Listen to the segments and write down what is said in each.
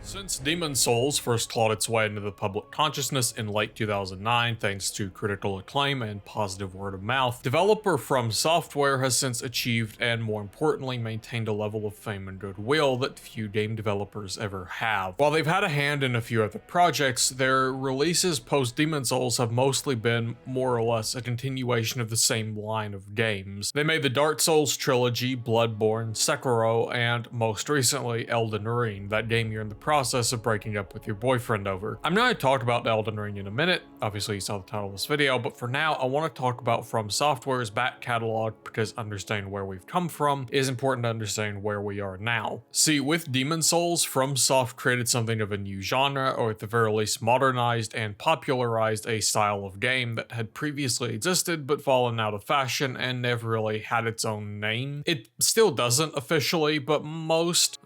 Since Demon Souls first clawed its way into the public consciousness in late 2009 thanks to critical acclaim and positive word of mouth, developer FromSoftware has since achieved and more importantly maintained a level of fame and goodwill that few game developers ever have. While they've had a hand in a few other projects, their releases post Demon Souls have mostly been more or less a continuation of the same line of games. They made the Dark Souls trilogy, Bloodborne, Sekiro, and most recently Elden Ring, that game you're in the process of breaking up with your boyfriend over. I'm going to talk about Elden Ring in a minute. Obviously you saw the title of this video, but for now I want to talk about FromSoftware's back catalog because understanding where we've come from is important to understand where we are now. See, with Demon Souls, FromSoft created something of a new genre, or at the very least modernized and popularized a style of game that had previously existed but fallen out of fashion and never really had its own name. It still doesn't officially, but most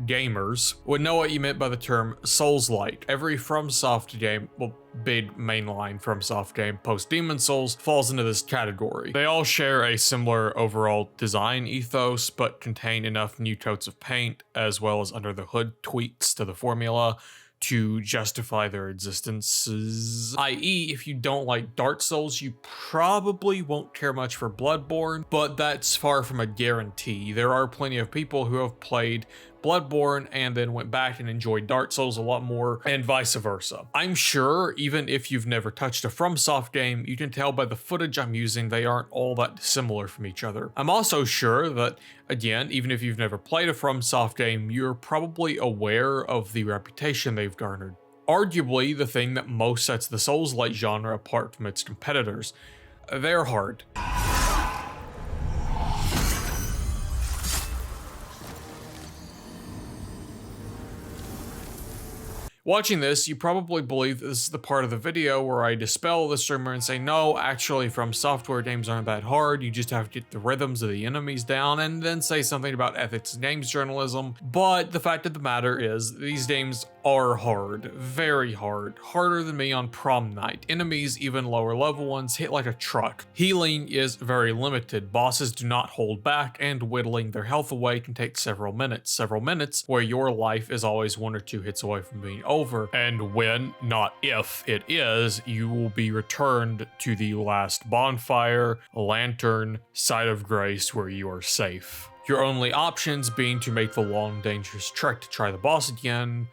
gamers would know what you meant by the term Souls-like. Every FromSoft game, well, big mainline FromSoft game post Demon Souls falls into this category. They all share a similar overall design ethos, but contain enough new coats of paint as well as under the hood tweaks to the formula to justify their existences. i.e., if you don't like Dark Souls, you probably won't care much for Bloodborne, but that's far from a guarantee. There are plenty of people who have played Bloodborne and then went back and enjoyed Dark Souls a lot more, and vice versa. I'm sure even if you've never touched a FromSoft game, you can tell by the footage I'm using they aren't all that dissimilar from each other. I'm also sure that, again, even if you've never played a FromSoft game, you're probably aware of the reputation they've garnered. Arguably the thing that most sets the Souls-like genre apart from its competitors. They're hard. Watching this, you probably believe this is the part of the video where I dispel this rumor and say, no, actually FromSoftware games aren't that hard, you just have to get the rhythms of the enemies down, and then say something about ethics in games journalism. But the fact of the matter is, these games are hard, very hard, harder than me on prom night. Enemies, even lower level ones, hit like a truck. Healing is very limited, bosses do not hold back, and whittling their health away can take several minutes where your life is always 1 or 2 hits away from being over, and when, not if, it is, you will be returned to the last bonfire, lantern, site of grace where you are safe. Your only options being to make the long dangerous trek to try the boss again,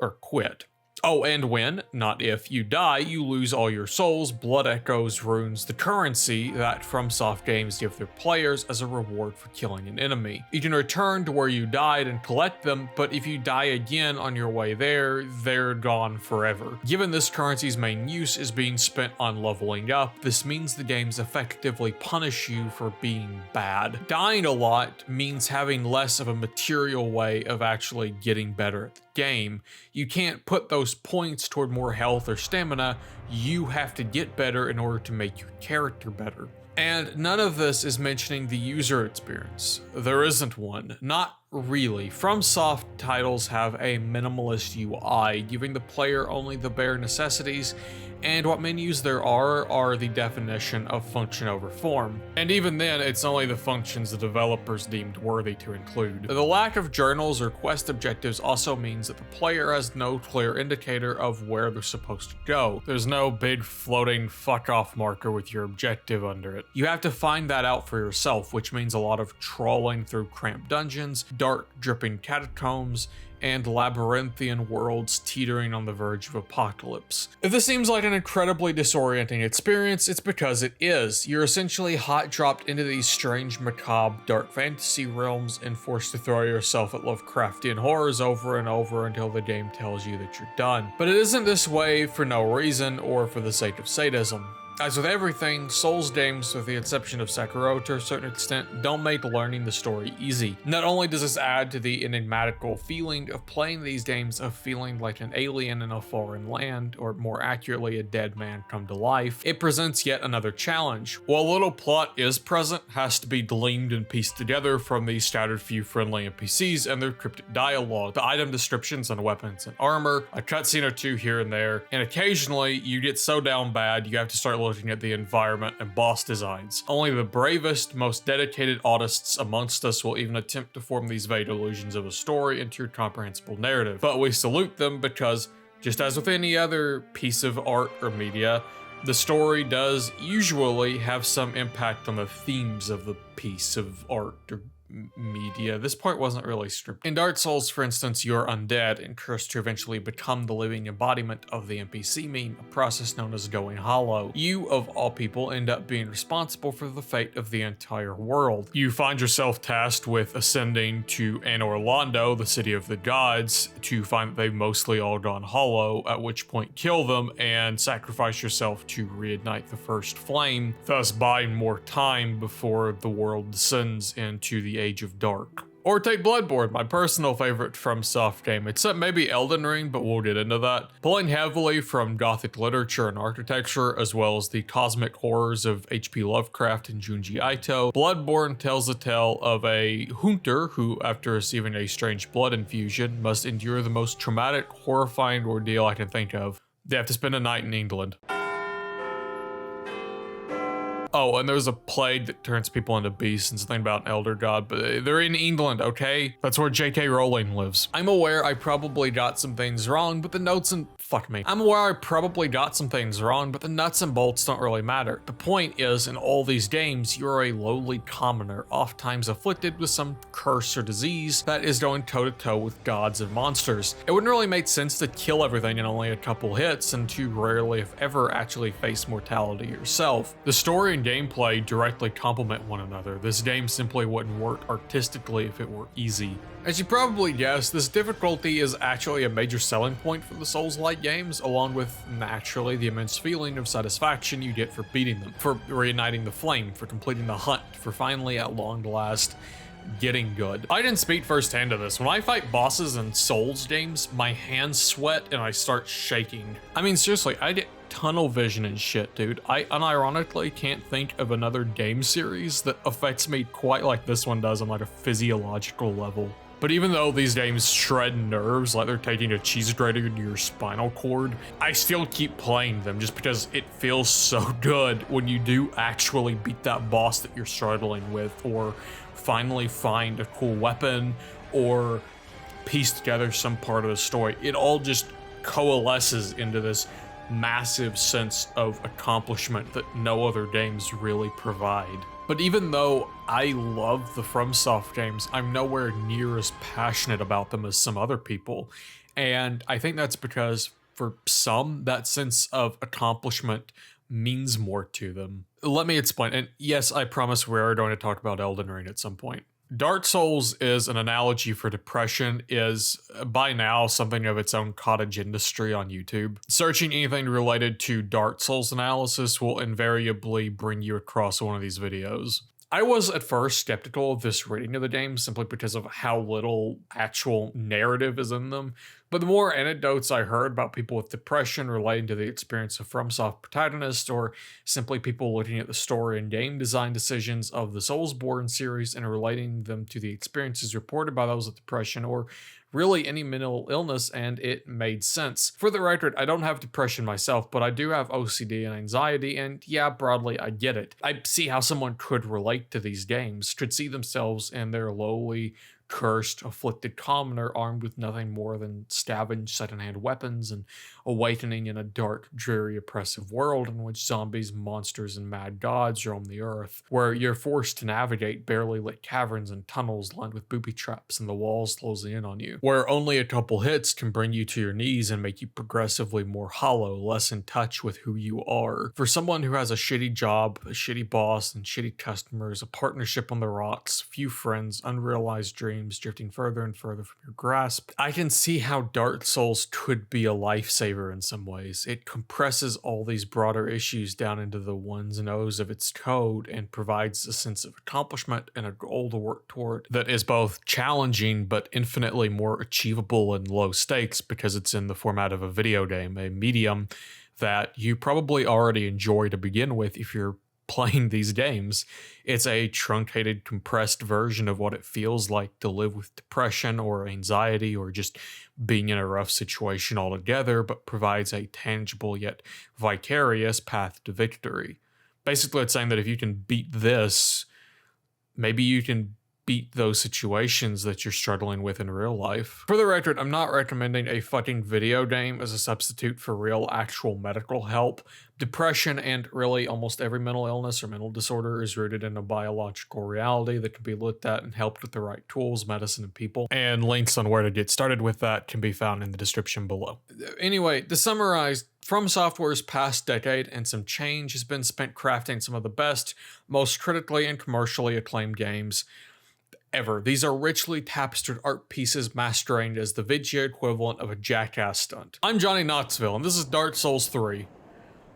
or quit. Oh, and when, not if, you die, you lose all your souls, blood echoes, runes, the currency that FromSoft games give their players as a reward for killing an enemy. You can return to where you died and collect them, but if you die again on your way there, they're gone forever. Given this currency's main use is being spent on leveling up, this means the games effectively punish you for being bad. Dying a lot means having less of a material way of actually getting better at the game. You can't put those points toward more health or stamina, you have to get better in order to make your character better. And none of this is mentioning the user experience. There isn't one. Not really. FromSoft titles have a minimalist UI, giving the player only the bare necessities, and what menus there are the definition of function over form. And even then, it's only the functions the developers deemed worthy to include. The lack of journals or quest objectives also means that the player has no clear indicator of where they're supposed to go. There's no big floating fuck off marker with your objective under it. You have to find that out for yourself, which means a lot of trawling through cramped dungeons, dark dripping catacombs, and labyrinthian worlds teetering on the verge of apocalypse. If this seems like an incredibly disorienting experience, it's because it is. You're essentially hot dropped into these strange, macabre, dark fantasy realms and forced to throw yourself at Lovecraftian horrors over and over until the game tells you that you're done. But it isn't this way for no reason or for the sake of sadism. As with everything, Souls games, with the exception of Sekiro to a certain extent, don't make learning the story easy. Not only does this add to the enigmatical feeling of playing these games of feeling like an alien in a foreign land, or more accurately, a dead man come to life, it presents yet another challenge. While a little plot is present, has to be gleaned and pieced together from the scattered few friendly NPCs and their cryptic dialogue, the item descriptions on weapons and armor, a cutscene or two here and there, and occasionally you get so down bad you have to start looking at the environment and boss designs. Only the bravest, most dedicated artists amongst us will even attempt to form these vague illusions of a story into your comprehensible narrative. But we salute them because, just as with any other piece of art or media, the story does usually have some impact on the themes of the piece of art or media. This part wasn't really stripped. In Dark Souls, for instance, you're undead and cursed to eventually become the living embodiment of the NPC meme, a process known as going hollow. You, of all people, end up being responsible for the fate of the entire world. You find yourself tasked with ascending to Anor Londo, the city of the gods, to find that they've mostly all gone hollow, at which point kill them and sacrifice yourself to reignite the first flame, thus buying more time before the world descends into the Age of Dark. Or take Bloodborne, my personal favorite FromSoft game, except maybe Elden Ring, but we'll get into that. Pulling heavily from Gothic literature and architecture, as well as the cosmic horrors of H.P. Lovecraft and Junji Ito, Bloodborne tells the tale of a hunter who, after receiving a strange blood infusion, must endure the most traumatic, horrifying ordeal I can think of. They have to spend a night in England. Oh, and there's a plague that turns people into beasts and something about an elder god, but they're in England, okay? That's where J.K. Rowling lives. I'm aware I probably got some things wrong, but the notes and... fuck me. I'm aware I probably got some things wrong, but the nuts and bolts don't really matter. The point is, in all these games, you're a lowly commoner, oft-times afflicted with some curse or disease that is going toe-to-toe with gods and monsters. It wouldn't really make sense to kill everything in only a couple hits and to rarely, if ever, actually face mortality yourself. The story and gameplay directly complement one another. This game simply wouldn't work artistically if it were easy. As you probably guessed, this difficulty is actually a major selling point for the Souls-like games, along with, naturally, the immense feeling of satisfaction you get for beating them, for reigniting the flame, for completing the hunt, for finally, at long last, getting good. I didn't speak firsthand of this. When I fight bosses in Souls games, my hands sweat and I start shaking. I mean, seriously, I get tunnel vision and shit, dude. I unironically can't think of another game series that affects me quite like this one does on like a physiological level. But even though these games shred nerves like they're taking a cheese grater into your spinal cord, I still keep playing them just because it feels so good when you do actually beat that boss that you're struggling with, or finally find a cool weapon, or piece together some part of the story. It all just coalesces into this massive sense of accomplishment that no other games really provide. But even though I love the FromSoft games, I'm nowhere near as passionate about them as some other people. And I think that's because for some, that sense of accomplishment means more to them. Let me explain. And yes, I promise we are going to talk about Elden Ring at some point. Dark Souls is an analogy for depression, is by now something of its own cottage industry on YouTube. Searching anything related to Dark Souls analysis will invariably bring you across one of these videos. I was at first skeptical of this rating of the game simply because of how little actual narrative is in them, but the more anecdotes I heard about people with depression relating to the experience of FromSoft protagonists, or simply people looking at the story and game design decisions of the Soulsborne series and relating them to the experiences reported by those with depression, or really any mental illness, and it made sense. For the record, I don't have depression myself, but I do have OCD and anxiety, and yeah, broadly, I get it. I see how someone could relate to these games, could see themselves in their lowly, cursed, afflicted commoner armed with nothing more than scavenged secondhand weapons and awakening in a dark, dreary, oppressive world in which zombies, monsters, and mad gods roam the earth, where you're forced to navigate barely lit caverns and tunnels lined with booby traps and the walls closing in on you, where only a couple hits can bring you to your knees and make you progressively more hollow, less in touch with who you are. For someone who has a shitty job, a shitty boss, and shitty customers, a partnership on the rocks, few friends, unrealized dreams, drifting further and further from your grasp, I can see how Dark Souls could be a lifesaver in some ways. It compresses all these broader issues down into the ones and O's of its code and provides a sense of accomplishment and a goal to work toward that is both challenging but infinitely more achievable and low stakes because it's in the format of a video game, a medium that you probably already enjoy to begin with if you're playing these games. It's a truncated, compressed version of what it feels like to live with depression or anxiety or just being in a rough situation altogether, but provides a tangible yet vicarious path to victory. Basically, it's saying that if you can beat this, maybe you can beat those situations that you're struggling with in real life. For the record, I'm not recommending a fucking video game as a substitute for real actual medical help. Depression and really almost every mental illness or mental disorder is rooted in a biological reality that can be looked at and helped with the right tools, medicine, and people. And links on where to get started with that can be found in the description below. Anyway, to summarize, FromSoftware's past decade and some change has been spent crafting some of the best, most critically and commercially acclaimed games ever. These are richly tapestried art pieces masquerading as the video equivalent of a jackass stunt. I'm Johnny Knoxville, and this is Dark Souls 3.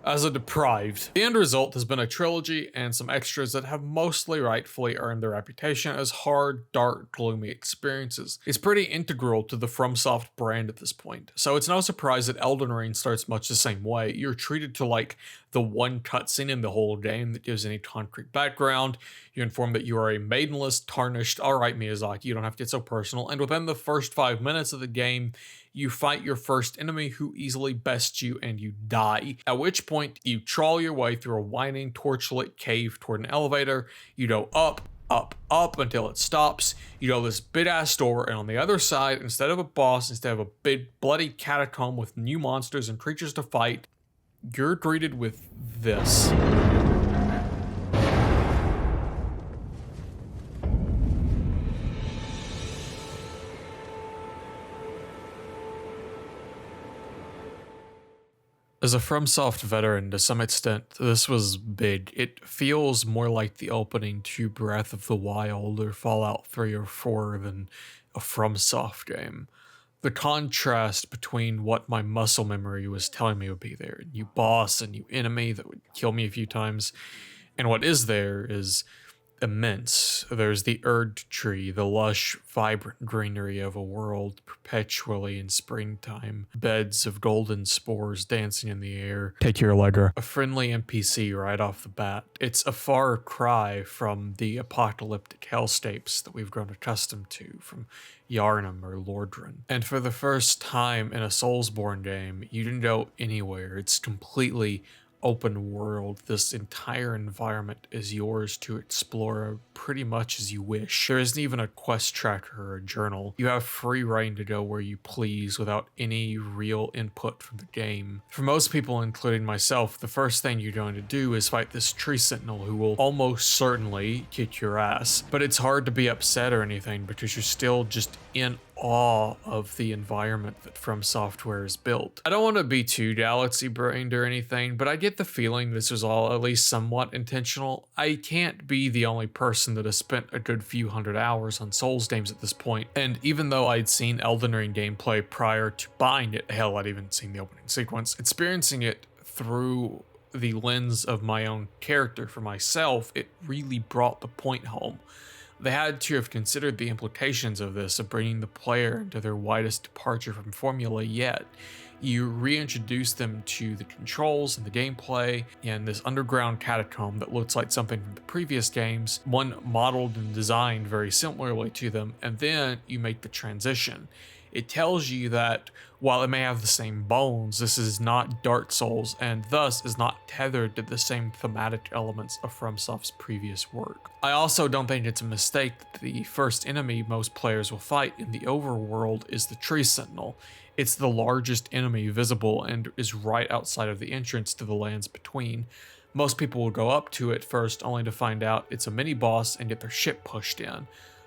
As a deprived. The end result has been a trilogy and some extras that have mostly rightfully earned their reputation as hard, dark, gloomy experiences. It's pretty integral to the FromSoft brand at this point, so it's no surprise that Elden Ring starts much the same way. You're treated to like the one cutscene in the whole game that gives any concrete background. You're informed that you are a maidenless, tarnished, alright Miyazaki, you don't have to get so personal, and within the first 5 minutes of the game, you fight your first enemy who easily bests you and you die. At which point, you trawl your way through a winding, torchlit cave toward an elevator. You go up, up, up until it stops. You go this big-ass door, and on the other side, instead of a boss, instead of a big, bloody catacomb with new monsters and creatures to fight, you're greeted with this. As a FromSoft veteran, to some extent, this was big. It feels more like the opening to Breath of the Wild or Fallout 3 or 4 than a FromSoft game. The contrast between what my muscle memory was telling me would be there, a new boss, a new enemy that would kill me a few times, and what is there is immense. There's the Erd tree, the lush, vibrant greenery of a world perpetually in springtime, beds of golden spores dancing in the air. Take your Allegra. A friendly NPC right off the bat. It's a far cry from the apocalyptic hellscapes that we've grown accustomed to from Yharnam or Lordran. And for the first time in a Soulsborne game, you can go anywhere. It's completely open world. This entire environment is yours to explore pretty much as you wish. There isn't even a quest tracker or a journal. You have free reign to go where you please without any real input from the game. For most people, including myself, the first thing you're going to do is fight this tree sentinel who will almost certainly kick your ass. But it's hard to be upset or anything because you're still just in awe of the environment that FromSoftware has built. I don't want to be too galaxy-brained or anything, but I get the feeling this was all at least somewhat intentional. I can't be the only person that has spent a good few hundred hours on Souls games at this point, and even though I'd seen Elden Ring gameplay prior to buying it, hell, I'd even seen the opening sequence, experiencing it through the lens of my own character for myself, it really brought the point home. They had to have considered the implications of this, of bringing the player into their widest departure from formula yet. You reintroduce them to the controls and the gameplay in this underground catacomb that looks like something from the previous games, one modeled and designed very similarly to them, and then you make the transition. It tells you that while it may have the same bones, this is not Dark Souls and thus is not tethered to the same thematic elements of FromSoft's previous work. I also don't think it's a mistake that the first enemy most players will fight in the overworld is the Tree Sentinel. It's the largest enemy visible and is right outside of the entrance to the lands between. Most people will go up to it first only to find out it's a mini-boss and get their shit pushed in.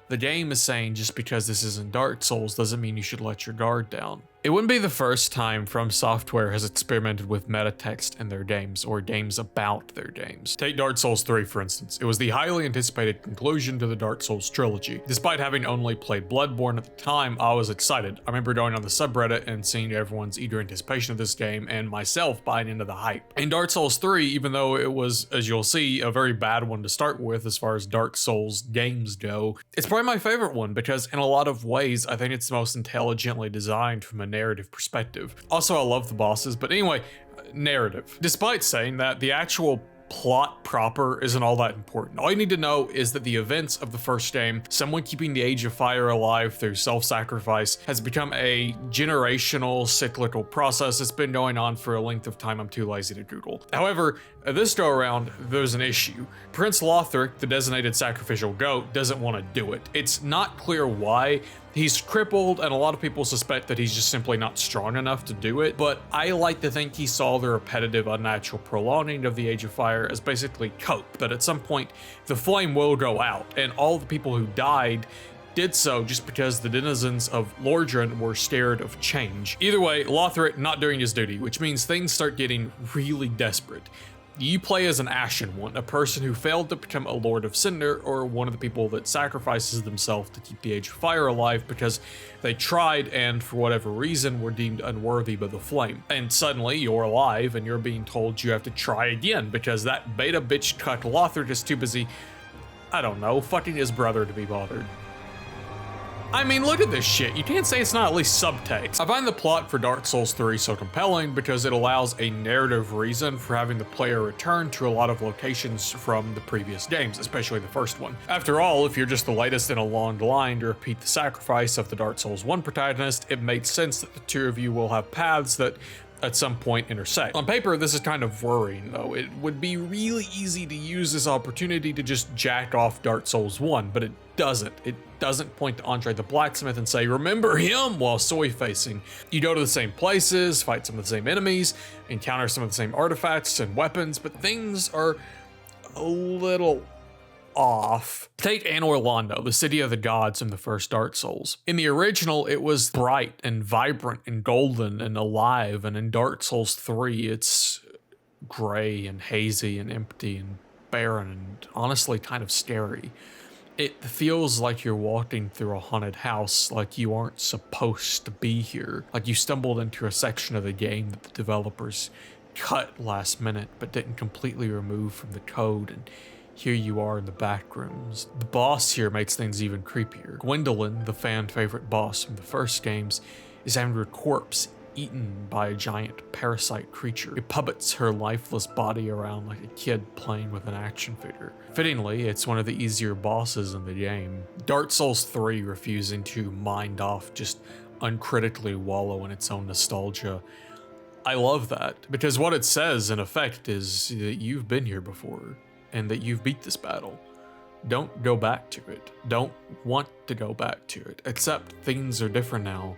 The game is saying just because this isn't Dark Souls doesn't mean you should let your guard down. It wouldn't be the first time FromSoftware has experimented with meta text in their games, or games about their games. Take Dark Souls 3 for instance. It was the highly anticipated conclusion to the Dark Souls trilogy. Despite having only played Bloodborne at the time, I was excited. I remember going on the subreddit and seeing everyone's eager anticipation of this game, and myself buying into the hype. In Dark Souls 3, even though it was, as you'll see, a very bad one to start with as far as Dark Souls games go, it's probably my favorite one because in a lot of ways, I think it's the most intelligently designed from a narrative perspective. Also, I love the bosses, but anyway, narrative. Despite saying that, the actual plot proper isn't all that important. All you need to know is that the events of the first game, someone keeping the Age of Fire alive through self-sacrifice, has become a generational cyclical process that's been going on for a length of time I'm too lazy to Google. However, this go around, there's an issue. Prince Lothric, the designated sacrificial goat, doesn't want to do it. It's not clear why. He's crippled, and a lot of people suspect that he's just simply not strong enough to do it, but I like to think he saw the repetitive, unnatural prolonging of the Age of Fire as basically cope, that at some point the flame will go out, and all the people who died did so just because the denizens of Lordran were scared of change. Either way, Lothric not doing his duty, which means things start getting really desperate. You play as an Ashen One, a person who failed to become a Lord of Cinder, or one of the people that sacrifices themselves to keep the Age of Fire alive because they tried and, for whatever reason, were deemed unworthy by the flame. And suddenly, you're alive and you're being told you have to try again because that beta bitch cuck Lothric is too busy, I don't know, fucking his brother to be bothered. I mean, look at this shit. You can't say it's not at least subtext. I find the plot for Dark Souls 3 so compelling because it allows a narrative reason for having the player return to a lot of locations from the previous games, especially the first one. After all, if you're just the latest in a long line to repeat the sacrifice of the Dark Souls 1 protagonist, it makes sense that the two of you will have paths that at some point intersect. On paper, this is kind of worrying though. It would be really easy to use this opportunity to just jack off Dark Souls 1, but it doesn't. It doesn't point to Andre the Blacksmith and say, remember him, while soy facing. You go to the same places, fight some of the same enemies, encounter some of the same artifacts and weapons, but things are a little off. Take Anor Londo, the city of the gods in the first Dark Souls. In the original, it was bright and vibrant and golden and alive, and in Dark Souls 3, it's gray and hazy and empty and barren and honestly kind of scary. It feels like you're walking through a haunted house, like you aren't supposed to be here, like you stumbled into a section of the game that the developers cut last minute but didn't completely remove from the code, and here you are in the back rooms. The boss here makes things even creepier. Gwendolyn, the fan favorite boss from the first games, is having her corpse eaten by a giant parasite creature. It puppets her lifeless body around like a kid playing with an action figure. Fittingly, it's one of the easier bosses in the game. Dark Souls 3 refusing to mind off, just uncritically wallow in its own nostalgia. I love that, because what it says in effect is that you've been here before, and that you've beat this battle. Don't go back to it. Don't want to go back to it, except things are different now,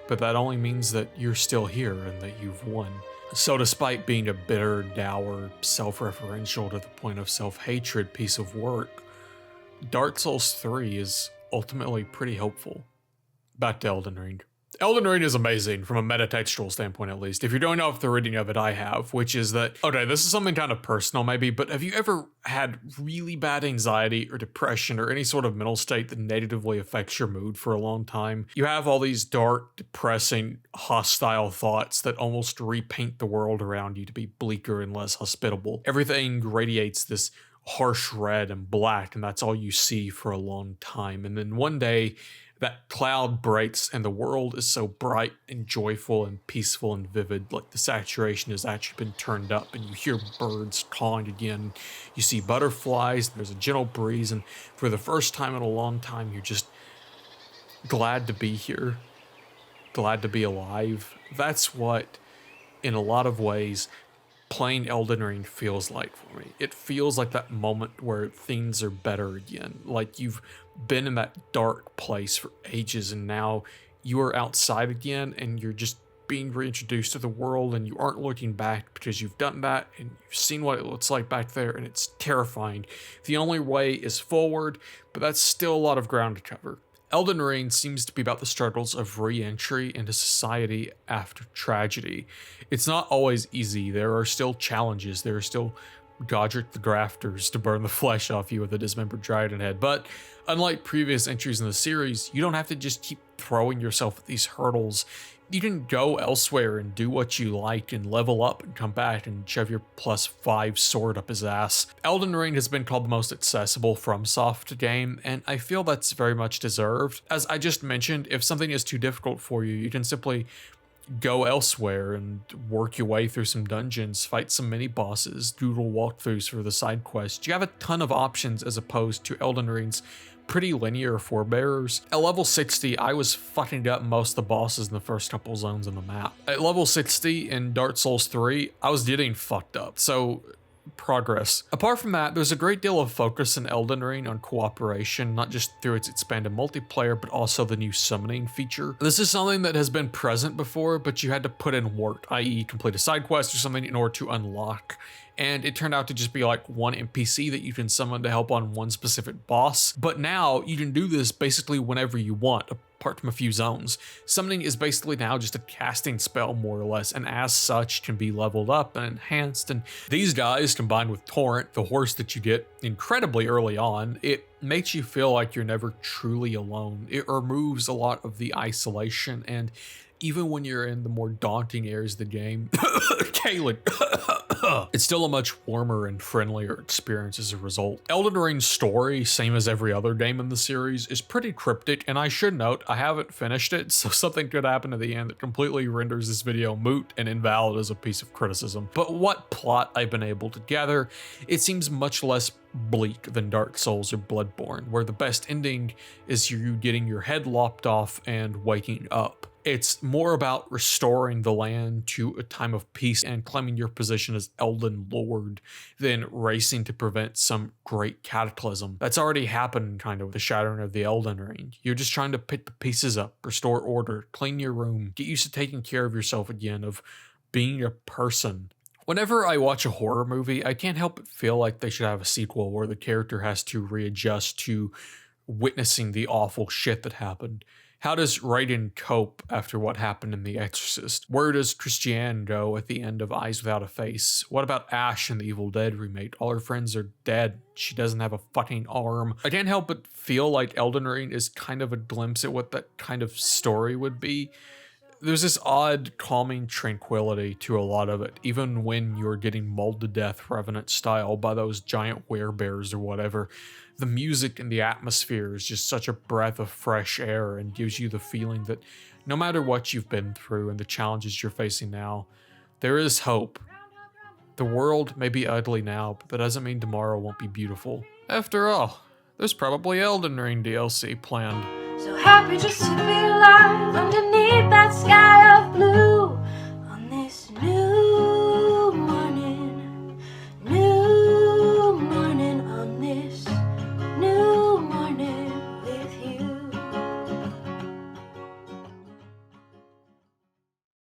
but that only means that you're still here and that you've won. So despite being a bitter, dour, self-referential to the point of self-hatred piece of work, Dark Souls 3 is ultimately pretty hopeful. Back to Elden Ring. Elden Ring is amazing from a metatextual standpoint, at least. If you're going off the reading of it, I have, which is that, okay, this is something kind of personal maybe, but have you ever had really bad anxiety or depression or any sort of mental state that negatively affects your mood for a long time? You have all these dark, depressing, hostile thoughts that almost repaint the world around you to be bleaker and less hospitable. Everything radiates this harsh red and black, and that's all you see for a long time. And then one day, that cloud breaks and the world is so bright and joyful and peaceful and vivid, like the saturation has actually been turned up and you hear birds calling again. You see butterflies, there's a gentle breeze, and for the first time in a long time, you're just glad to be here, glad to be alive. That's what, in a lot of ways, playing Elden Ring feels like for me. It feels like that moment where things are better again, like you've been in that dark place for ages and now you are outside again and you're just being reintroduced to the world and you aren't looking back because you've done that and you've seen what it looks like back there and it's terrifying. The only way is forward, but that's still a lot of ground to cover. Elden Ring seems to be about the struggles of re-entry into society after tragedy. It's not always easy. There are still challenges. There are still Godric the Grafters to burn the flesh off you with a dismembered dragon head. But unlike previous entries in the series, you don't have to just keep throwing yourself at these hurdles. You can go elsewhere and do what you like and level up and come back and shove your +5 sword up his ass. Elden Ring has been called the most accessible FromSoft game, and I feel that's very much deserved. As I just mentioned, if something is too difficult for you, you can simply go elsewhere and work your way through some dungeons, fight some mini bosses, doodle walkthroughs for the side quests. You have a ton of options as opposed to Elden Ring's pretty linear forebearers. At level 60, I was fucking up most of the bosses in the first couple zones on the map. At level 60 in Dark Souls 3, I was getting fucked up. So progress. Apart from that, there's a great deal of focus in Elden Ring on cooperation, not just through its expanded multiplayer, but also the new summoning feature. This is something that has been present before, but you had to put in work, i.e. complete a side quest or something in order to unlock. And it turned out to just be like one NPC that you can summon to help on one specific boss. But now you can do this basically whenever you want, apart from a few zones. Summoning is basically now just a casting spell, more or less, and as such can be leveled up and enhanced. And these guys, combined with Torrent, the horse that you get incredibly early on, it makes you feel like you're never truly alone. It removes a lot of the isolation, and even when you're in the more daunting areas of the game, Caleb, it's still a much warmer and friendlier experience as a result. Elden Ring's story, same as every other game in the series, is pretty cryptic, and I should note, I haven't finished it, so something could happen at the end that completely renders this video moot and invalid as a piece of criticism. But what plot I've been able to gather, it seems much less bleak than Dark Souls or Bloodborne, where the best ending is you getting your head lopped off and waking up. It's more about restoring the land to a time of peace and claiming your position as Elden Lord than racing to prevent some great cataclysm. That's already happened kind of with the shattering of the Elden Ring. You're just trying to pick the pieces up, restore order, clean your room, get used to taking care of yourself again, of being a person. Whenever I watch a horror movie, I can't help but feel like they should have a sequel where the character has to readjust to witnessing the awful shit that happened. How does Raiden cope after what happened in The Exorcist? Where does Christiane go at the end of Eyes Without a Face? What about Ash in the Evil Dead remake? All her friends are dead. She doesn't have a fucking arm. I can't help but feel like Elden Ring is kind of a glimpse at what that kind of story would be. There's this odd, calming tranquility to a lot of it, even when you're getting mauled to death Revenant style by those giant werebears or whatever. The music and the atmosphere is just such a breath of fresh air and gives you the feeling that no matter what you've been through and the challenges you're facing now, there is hope. The world may be ugly now, but that doesn't mean tomorrow won't be beautiful. After all, there's probably Elden Ring DLC planned. So happy just to be alive.